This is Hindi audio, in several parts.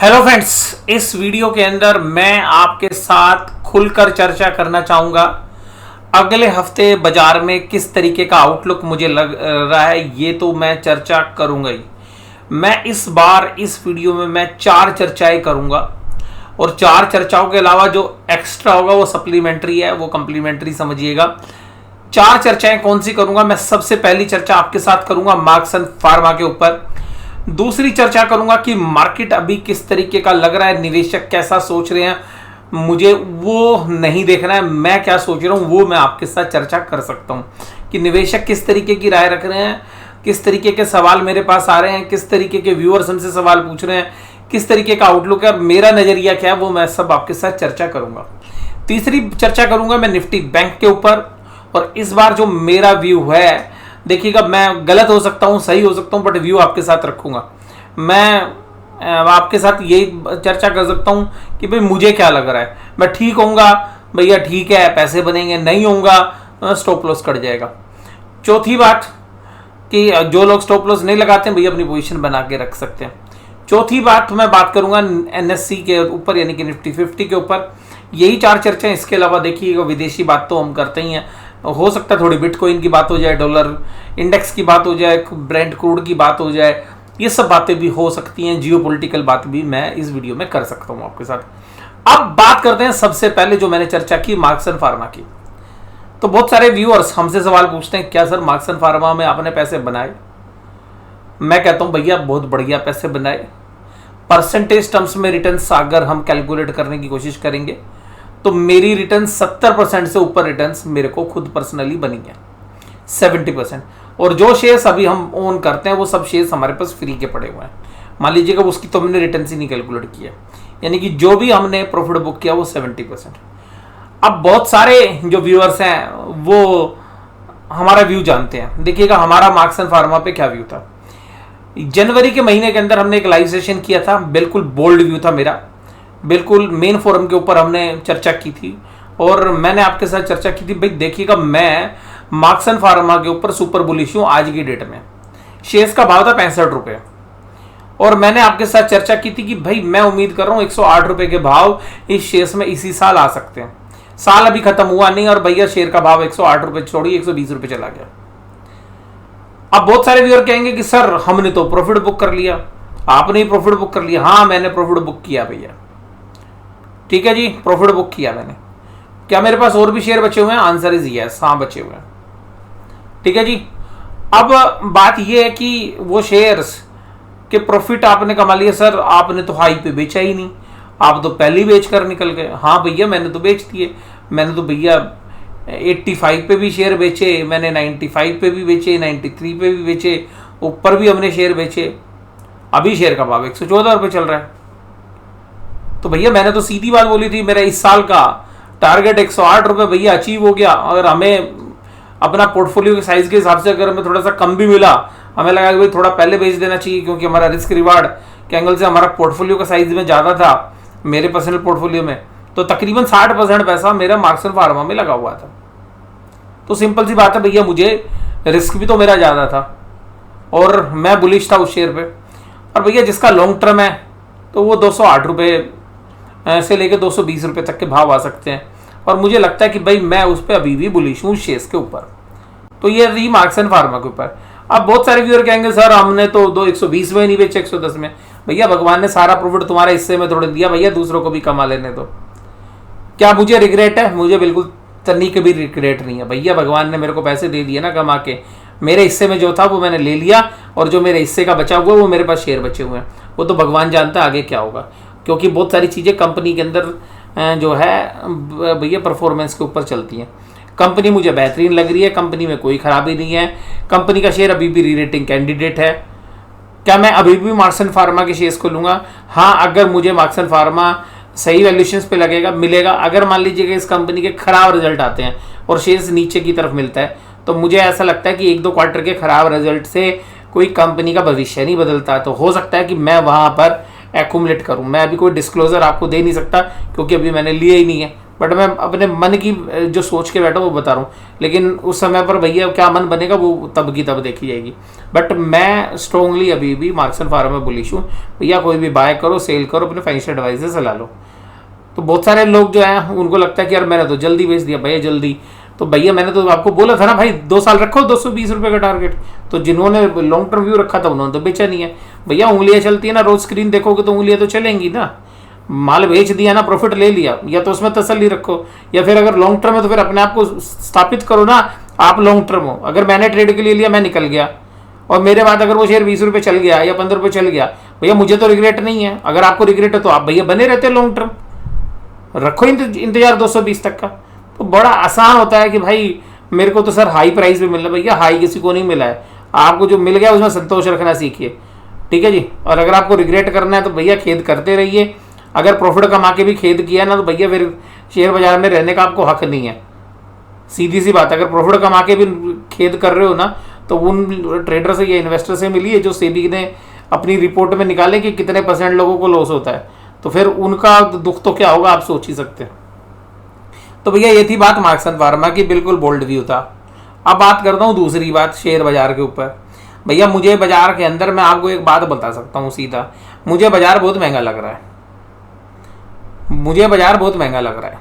हेलो फ्रेंड्स, इस वीडियो के अंदर मैं आपके साथ खुलकर चर्चा करना चाहूँगा अगले हफ्ते बाजार में किस तरीके का आउटलुक मुझे लग रहा है। ये तो मैं चर्चा करूँगा ही। मैं इस बार इस वीडियो में मैं 4 चर्चाएं करूँगा और 4 चर्चाओं के अलावा जो एक्स्ट्रा होगा वो सप्लीमेंट्री है, वो कम्प्लीमेंट्री समझिएगा। 4 चर्चाएं कौन सी करूँगा? मैं सबसे पहली चर्चा आपके साथ करूँगा मार्क्सन फार्मा के ऊपर। दूसरी चर्चा करूंगा कि मार्केट अभी किस तरीके का लग रहा है, निवेशक कैसा सोच रहे हैं, मुझे वो नहीं देखना है, मैं क्या सोच रहा हूं वो मैं आपके साथ चर्चा कर सकता हूं कि निवेशक किस तरीके की राय रख रहे हैं, किस तरीके के सवाल मेरे पास आ रहे हैं, किस तरीके के व्यूअर्स हमसे सवाल पूछ रहे हैं, किस तरीके का आउटलुक है और मेरा नजरिया क्या है, वो मैं सब आपके साथ चर्चा करूंगा। तीसरी चर्चा करूंगा मैं निफ्टी बैंक के ऊपर और इस बार जो मेरा व्यू है, देखिएगा मैं गलत हो सकता हूँ, सही हो सकता हूँ, बट व्यू आपके साथ रखूंगा। मैं आपके साथ यही चर्चा कर सकता हूँ कि भाई मुझे क्या लग रहा है। मैं ठीक होऊंगा भैया, ठीक है पैसे बनेंगे, नहीं होऊंगा स्टॉप लॉस कट जाएगा। चौथी बात कि जो लोग स्टॉप लॉस नहीं लगाते हैं भैया अपनी पोजीशन बना के रख सकते हैं। चौथी बात मैं बात करूंगा एनएससी के ऊपर यानी कि निफ्टी 50 के ऊपर। यही 4 चर्चाएं। इसके अलावा देखिएगा विदेशी बात तो हम करते ही हैं, हो सकता है थोड़ी बिटकॉइन की बात हो जाए, डॉलर इंडेक्स की बात हो जाए, ब्रेंट क्रूड की बात हो जाए, ये सब बातें भी हो सकती हैं। जियोपॉलिटिकल बात भी मैं इस वीडियो में कर सकता हूं आपके साथ। अब बात करते हैं सबसे पहले जो मैंने चर्चा की मार्क्सन फार्मा की। तो बहुत सारे व्यूअर्स हमसे सवाल पूछते हैं क्या सर मार्क्सन फार्मा में आपने पैसे बनाए? मैं कहता हूं भैया बहुत बढ़िया पैसे बनाए। परसेंटेज टर्म्स में रिटर्न्स अगर हम कैलकुलेट करने की कोशिश करेंगे तो मेरी रिटर्न 70% से ऊपर रिटर्न्स मेरे को खुद पर्सनली बनी है, 70%। और जो शेयर्स अभी हम ओन करते हैं वो सब शेयर्स हमारे पास फ्री के पड़े हुए हैं। मान लीजिएगा उसकी तो हमने रिटर्न ही नहीं कैलकुलेट किया, यानी कि जो भी हमने प्रॉफिट बुक किया वो 70%। अब बहुत सारे जो व्यूअर्स हैं वो हमारा व्यू जानते हैं। देखिएगा हमारा मार्क्सन फार्मा पे क्या व्यू था। जनवरी के महीने के अंदर हमने एक लाइव सेशन किया था, बिल्कुल बोल्ड व्यू था मेरा, बिल्कुल मेन फोरम के ऊपर हमने चर्चा की थी और मैंने आपके साथ चर्चा की थी भाई देखिएगा मैं मार्क्सन फार्मा के ऊपर सुपर बुलिश हूं। आज की डेट में शेयर्स का भाव था 65 रुपए और मैंने आपके साथ चर्चा की थी कि भाई मैं उम्मीद कर रहा हूं 108 रुपए के भाव इस शेयर्स में इसी साल आ सकते हैं। साल अभी खत्म हुआ नहीं और भैया शेयर का भाव 108 रुपए छोड़िए 120 रुपए चला गया। अब बहुत सारे व्यूअर कहेंगे कि सर हमने तो प्रॉफिट बुक कर लिया। आपने ही प्रॉफिट बुक कर लिया? हाँ मैंने प्रॉफिट बुक किया भैया, ठीक है जी, प्रॉफिट बुक किया मैंने। क्या मेरे पास और भी शेयर बचे हुए हैं? आंसर इज यस, हाँ बचे हुए हैं, ठीक है जी। अब बात यह है कि वो शेयर्स के प्रॉफिट आपने कमा लिया। सर आपने तो हाई पे बेचा ही नहीं, आप तो पहले ही बेच कर निकल गए। हाँ भैया मैंने तो बेच दिए, मैंने तो भैया 85 पे भी शेयर बेचे, मैंने 95 पे भी बेचे, 93 पे भी बेचे, ऊपर भी हमने शेयर बेचे। अभी शेयर का भाव 114 रुपये चल रहा है। तो भैया मैंने तो सीधी बात बोली थी, मेरा इस साल का टारगेट 108 रुपये भैया अचीव हो गया। अगर हमें अपना पोर्टफोलियो के साइज के हिसाब से अगर हमें थोड़ा सा कम भी मिला, हमें लगा कि भाई थोड़ा पहले बेच देना चाहिए क्योंकि हमारा रिस्क रिवार्ड के एंगल से हमारा पोर्टफोलियो का साइज में ज़्यादा था मेरे पर्सनल पोर्टफोलियो में, तो तकरीबन 60% पैसा मेरा मार्क्सन फार्मा में लगा हुआ था। तो सिंपल सी बात है भैया, मुझे रिस्क भी तो मेरा ज़्यादा था और मैं बुलिश था उस शेयर पे। और भैया जिसका लॉन्ग टर्म है तो वो 208 रुपये से लेकर 220 रुपये तक के भाव आ सकते हैं और मुझे लगता है कि भाई मैं उस पर अभी भी बुलिश हूँ शेयर्स के ऊपर। तो ये रही मार्क्सन फार्मा के ऊपर। अब बहुत सारे व्यूअर कहेंगे सर हमने तो 120 में नहीं बेचे 110 में। भैया भगवान ने सारा प्रॉफिट तुम्हारे हिस्से में थोड़ा दिया, भैया दूसरों को भी कमा लेने दो। क्या मुझे रिग्रेट है? मुझे बिल्कुल तनी के भी रिग्रेट नहीं है भैया, भगवान ने मेरे को पैसे दे दिए ना कमा के, मेरे हिस्से में जो था वो मैंने ले लिया और जो मेरे हिस्से का बचा हुआ वो मेरे पास शेयर बचे हुए हैं। वो तो भगवान जानता है आगे क्या होगा, क्योंकि बहुत सारी चीज़ें कंपनी के अंदर जो है भैया परफॉर्मेंस के ऊपर चलती हैं। कंपनी मुझे बेहतरीन लग रही है, कंपनी में कोई खराबी नहीं है, कंपनी का शेयर अभी भी री रेटिंग कैंडिडेट है। क्या मैं अभी भी मार्क्सन फार्मा के शेयर्स को लूँगा? हाँ, अगर मुझे मार्क्सन फार्मा सही वैल्यूएशंस पे लगेगा मिलेगा। अगर मान लीजिएगा इस कंपनी के खराब रिजल्ट आते हैं और शेयर्स नीचे की तरफ मिलता है तो मुझे ऐसा लगता है कि 1-2 क्वार्टर के खराब रिजल्ट से कोई कंपनी का भविष्य नहीं बदलता, तो हो सकता है कि मैं वहाँ पर एक्यूमुलेट करूं। मैं अभी कोई डिस्क्लोजर आपको दे नहीं सकता क्योंकि अभी मैंने लिए ही नहीं है, बट मैं अपने मन की जो सोच के बैठा वो बता रहा हूँ। लेकिन उस समय पर भैया क्या मन बनेगा वो तब की तब देखी जाएगी। बट मैं स्ट्रांगली अभी भी मार्क्स एंड फार्मा में बुलिश हूँ। भैया कोई भी बाय करो, सेल करो, अपने फाइनेंशियल एडवाइजर से ला लो। तो बहुत सारे लोग जो हैं उनको लगता है कि यार मैंने तो जल्दी बेच दिया भैया जल्दी। तो भैया मैंने तो आपको बोला था ना भाई 2 साल रखो 220 रुपये का टारगेट। तो जिन्होंने लॉन्ग टर्म व्यू रखा था उन्होंने तो बेचा नहीं है। भैया उंगलियां चलती है ना, रोज स्क्रीन देखोगे तो उंगलियां तो चलेंगी ना। माल बेच दिया ना, प्रॉफिट ले लिया, या तो उसमें तसल्ली रखो, या फिर अगर लॉन्ग टर्म है तो फिर अपने आप को स्थापित करो ना आप लॉन्ग टर्म हो। अगर मैंने ट्रेड के लिए लिया, मैं निकल गया और मेरे बाद अगर वो शेयर 20 रुपये चल गया या 15 रुपये चल गया, भैया मुझे तो रिग्रेट नहीं है। अगर आपको रिग्रेट है तो आप भैया बने रहते लॉन्ग टर्म, रखो इंतजार 220 तक का। तो बड़ा आसान होता है कि भाई मेरे को तो सर हाई प्राइस पे मिल रहा है। भैया हाई किसी को नहीं मिला है, आपको जो मिल गया उसमें संतोष रखना सीखिए, ठीक है जी। और अगर आपको रिग्रेट करना है तो भैया खेद करते रहिए। अगर प्रॉफिट कमा के भी खेद किया ना तो भैया फिर शेयर बाजार में रहने का आपको हक नहीं है। सीधी सी बात, अगर प्रॉफिट कमा के भी खेद कर रहे हो ना तो उन ट्रेडर से या इन्वेस्टर से मिलिए जो सेबी ने अपनी रिपोर्ट में निकाले कि कितने % लोगों को लॉस होता है। तो फिर उनका दुख तो क्या होगा आप सोच ही सकते हैं। तो भैया ये थी बात मार्क्स एंड फार्मा की, बिल्कुल बोल्ड व्यू था। अब बात करता हूँ दूसरी बात शेयर बाजार के ऊपर। भैया मुझे बाजार के अंदर मैं आपको एक बात बता सकता हूँ सीधा, मुझे बाजार बहुत महंगा लग रहा है। मुझे बाजार बहुत महंगा लग रहा है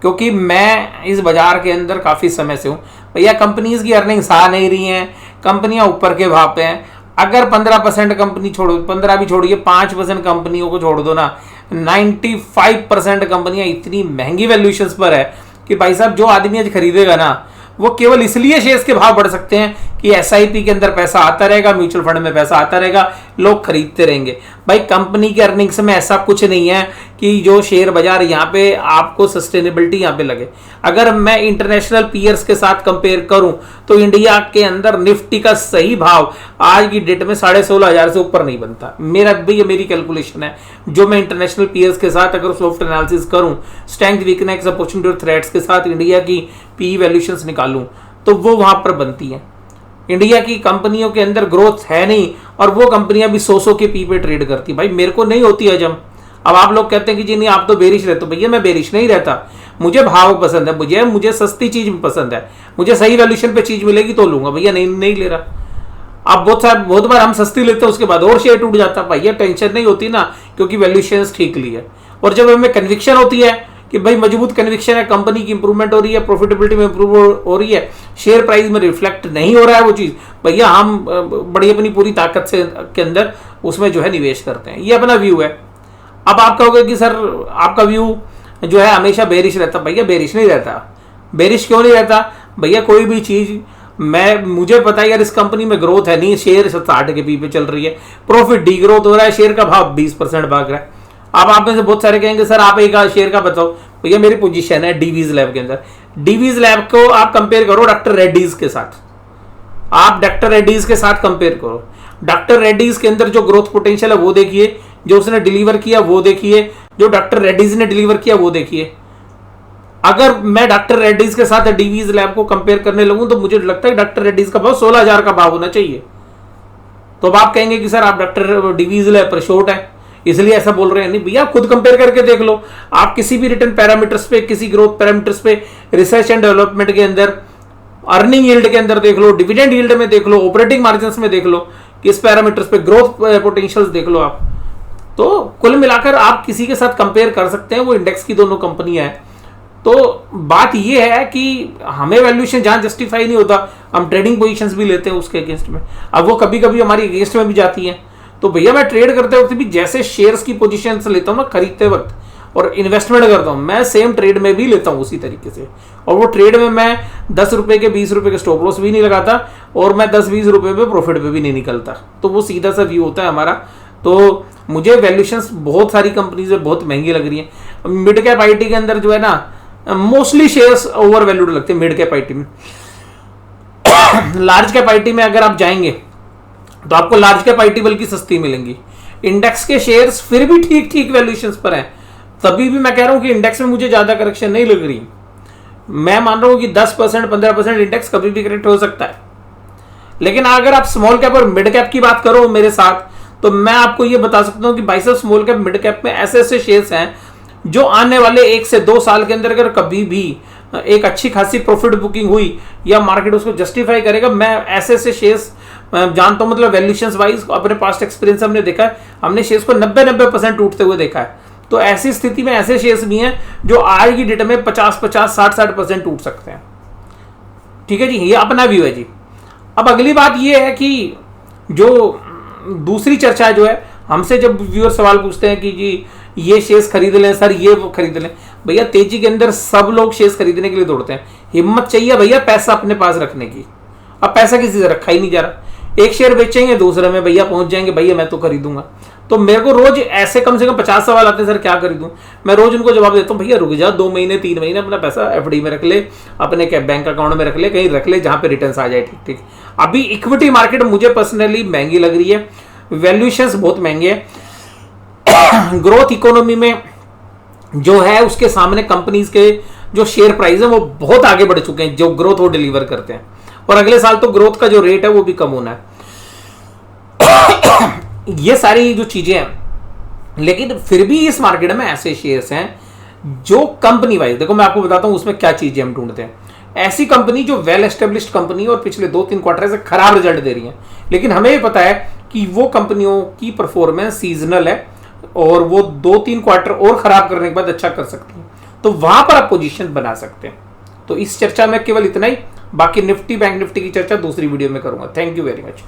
क्योंकि मैं इस बाजार के अंदर काफ़ी समय से हूँ। भैया कंपनीज की अर्निंग्स आ नहीं रही हैं, कंपनियां ऊपर के भाव पे हैं। अगर 15% कंपनी छोड़ो, 15 भी छोड़िए, 5% कंपनियों को छोड़ दो ना, 95% कंपनियां इतनी महंगी वैल्यूएशंस पर है कि भाई साहब जो आदमी आज खरीदेगा ना वो केवल इसलिए शेयर्स के भाव बढ़ सकते हैं कि एसआईपी के अंदर पैसा आता रहेगा, म्यूचुअल फंड में पैसा आता रहेगा, लोग खरीदते रहेंगे। भाई कंपनी के अर्निंग्स में ऐसा कुछ नहीं है कि जो शेयर बाजार यहाँ पे आपको सस्टेनेबिलिटी यहाँ पे लगे। अगर मैं इंटरनेशनल पीयर्स के साथ कंपेयर करूं तो इंडिया के अंदर निफ्टी का सही भाव आज की डेट में 16,500 से ऊपर नहीं बनता। मेरी कैलकुलेशन है, जो मैं इंटरनेशनल पीयर्स के साथ अगर सॉफ्ट एनालिसिस करूं, स्ट्रेंथ वीकनेस अपॉर्चुनिटी और थ्रेट्स के साथ इंडिया की पी वैल्यूएशंस निकालूं तो वो वहां पर बनती है। इंडिया की कंपनियों के अंदर ग्रोथ है नहीं और वो कंपनियां भी 100 के पी पे ट्रेड करती। भाई मेरे को नहीं होती हजम। अब आप लोग कहते हैं कि जी नहीं आप तो बेरिश रहते हो। भैया मैं बेरिश नहीं रहता, मुझे भाव पसंद है, मुझे सस्ती चीज पसंद है, मुझे सही वैल्यूएशन पे चीज मिलेगी तो लूंगा। भैया नहीं ले रहा। अब बहुत बार हम सस्ती लेते हैं उसके बाद और शेयर टूट जाता है। भैया टेंशन नहीं होती ना क्योंकि वैल्यूएशन ठीक ली है। और जब हमें कन्विक्शन होती है कि भाई मजबूत कन्विक्शन है, कंपनी की इंप्रूवमेंट हो रही है, प्रॉफिटेबिलिटी में इंप्रूव हो रही है, शेयर प्राइस में रिफ्लेक्ट नहीं हो रहा है वो चीज, भैया हम बड़ी अपनी पूरी ताकत से के अंदर उसमें जो है निवेश करते हैं। ये अपना व्यू है। अब आप कहोगे कि सर आपका व्यू जो है हमेशा बेरिश रहता। भैया बेरिश नहीं रहता। बेरिश क्यों नहीं रहता? भैया कोई भी चीज मुझे पता है यार इस कंपनी में ग्रोथ है नहीं, शेयर 60 के पी पे चल रही है, प्रॉफिट डी ग्रोथ हो रहा है, शेयर का भाव 20% भाग रहा है। अब आप में से बहुत सारे कहेंगे सर आप एक शेयर का बताओ। भैया मेरी पोजीशन है डीवीज लैब के अंदर। डीवीज लैब को आप कंपेयर करो डॉक्टर रेड्डीज के साथ। आप डॉक्टर रेड्डीज के साथ कंपेयर करो। डॉक्टर रेड्डीज के अंदर जो ग्रोथ पोटेंशियल है वो देखिए, जो उसने डिलीवर किया वो देखिए, जो डॉक्टर रेड्डीज ने डिलीवर किया वो देखिए। अगर मैं डॉक्टर रेड्डीज के साथ डीवीज लैब को कंपेयर करने लगूं तो मुझे लगता है डॉक्टर रेड्डीज का भाव 16,000 का भाव होना चाहिए। तो अब आप कहेंगे कि सर आप डॉक्टर डीवीज लैब पर शॉर्ट है इसलिए ऐसा बोल रहे हैं। नहीं भैया खुद कंपेयर करके देख लो। आप किसी भी रिटर्न पैरामीटर्स पे, किसी ग्रोथ पैरामीटर्स पे, रिसर्च एंड डेवलपमेंट के अंदर, अर्निंग यील्ड के अंदर देख लो, डिविडेंड यील्ड में देख लो, ऑपरेटिंग मार्जिन्स में देख लो, किस पैरामीटर्स पे ग्रोथ पोटेंशियल्स देख लो आप। तो कुल मिलाकर आप किसी के साथ कंपेयर कर सकते हैं, वो इंडेक्स की दोनों कंपनियां हैं। तो बात यह है कि हमें वैल्यूएशन जहां जस्टिफाई नहीं होता हम ट्रेडिंग पोजीशंस भी लेते हैं उसके अगेंस्ट में। अब वो कभी कभी हमारी अगेंस्ट में भी जाती हैं। तो भैया मैं ट्रेड करते वक्त भी जैसे शेयर्स की पोजीशंस लेता हूं ना खरीदते वक्त और इन्वेस्टमेंट करता हूं, मैं सेम ट्रेड में भी लेता हूं उसी तरीके से। और वो ट्रेड में मैं 10 रुपए के 20 रुपए के स्टॉप लॉस भी नहीं लगाता और मैं 10-20 रुपए पे प्रॉफिट पे भी नहीं निकलता। तो वो सीधा सा व्यू होता है हमारा। तो मुझे वैल्यूएशंस बहुत सारी कंपनीज में बहुत महंगी लग रही है। मिड कैप आईटी के अंदर जो है ना मोस्टली शेयर्स ओवर वैल्यूड लगते हैं मिड कैप आईटी में। लार्ज कैप आईटी में अगर आप जाएंगे तो आपको लार्ज कैप आईटी बल्कि सस्ती मिलेंगी। इंडेक्स के शेयर्स फिर भी ठीक ठीक वैल्यूएशंस पर हैं। तभी भी मैं कह रहा हूं कि इंडेक्स में मुझे ज्यादा करेक्शन नहीं लग रही। मैं मान रहा हूं कि 10% 15% इंडेक्स कभी भी करेक्ट हो सकता है। लेकिन अगर आप स्मॉल कैप और मिड कैप की बात करो मेरे साथ तो मैं आपको यह बता सकता हूं कि भाई साहब स्मॉल कैप मिड कैप में ऐसे ऐसे शेयर्स हैं जो आने वाले 1 से 2 साल के अंदर अगर कभी भी एक अच्छी खासी प्रॉफिट बुकिंग हुई या मार्केट उसको जस्टिफाई करेगा, मैं ऐसे ऐसे शेयर्स जानता हूं, मतलब वैल्यूएशंस वाइज अपने पास्ट एक्सपीरियंस हमने देखा है, हमने शेयर्स को 90% टूटते हुए देखा है। तो ऐसी स्थिति में ऐसे शेयर्स भी हैं जो आज की डेट में 50-50, 60-60% टूट सकते हैं। ठीक है जी, ये अपना व्यू है जी। अब अगली बात ये है कि जो दूसरी चर्चा जो है, हमसे जब व्यूअर सवाल पूछते हैं कि जी ये शेयर्स खरीद लें सर, ये वो खरीद लें, भैया तेजी के अंदर सब लोग शेयर्स खरीदने के लिए दौड़ते हैं। हिम्मत चाहिए भैया पैसा अपने पास रखने की। अब पैसा किसी से रखा ही नहीं जा रहा, एक शेयर बेचेंगे दूसरे में भैया पहुंच जाएंगे, भैया मैं तो खरीदूंगा। तो मेरे को रोज ऐसे कम से कम 50 सवाल आते हैं, सर क्या खरीदूं। मैं रोज उनको जवाब देता हूं, भैया रुक जा, 2 महीने 3 महीने अपना पैसा एफडी में रख ले, अपने बैंक अकाउंट में रख ले, कहीं रख ले जहां पे रिटर्न आ जाए। ठीक ठीक। अभी इक्विटी मार्केट मुझे पर्सनली महंगी लग रही है, वैल्यूएशंस बहुत महंगे हैं। ग्रोथ इकोनॉमी में जो है उसके सामने कंपनीज के जो शेयर प्राइस है वो बहुत आगे बढ़ चुके हैं, जो ग्रोथ वो डिलीवर करते हैं। और अगले साल तो ग्रोथ का जो रेट है वो भी कम होना है। ये सारी जो चीजें हैं, लेकिन फिर भी इस मार्केट में ऐसे शेयर्स हैं जो कंपनी वाइज, देखो मैं आपको बताता हूं उसमें क्या चीजें हम ढूंढते हैं। ऐसी कंपनी जो वेल एस्टेब्लिश्ड कंपनी और पिछले 2-3 क्वार्टर से खराब रिजल्ट दे रही है, लेकिन हमें भी पता है कि वो कंपनियों की परफॉर्मेंस सीजनल है और वो 2-3 क्वार्टर और खराब करने के बाद अच्छा कर सकती है, तो वहां पर आप पोजीशन बना सकते हैं। तो इस चर्चा में केवल इतना ही, बाकी निफ्टी बैंक निफ्टी की चर्चा दूसरी वीडियो में करूंगा। Thank you very much.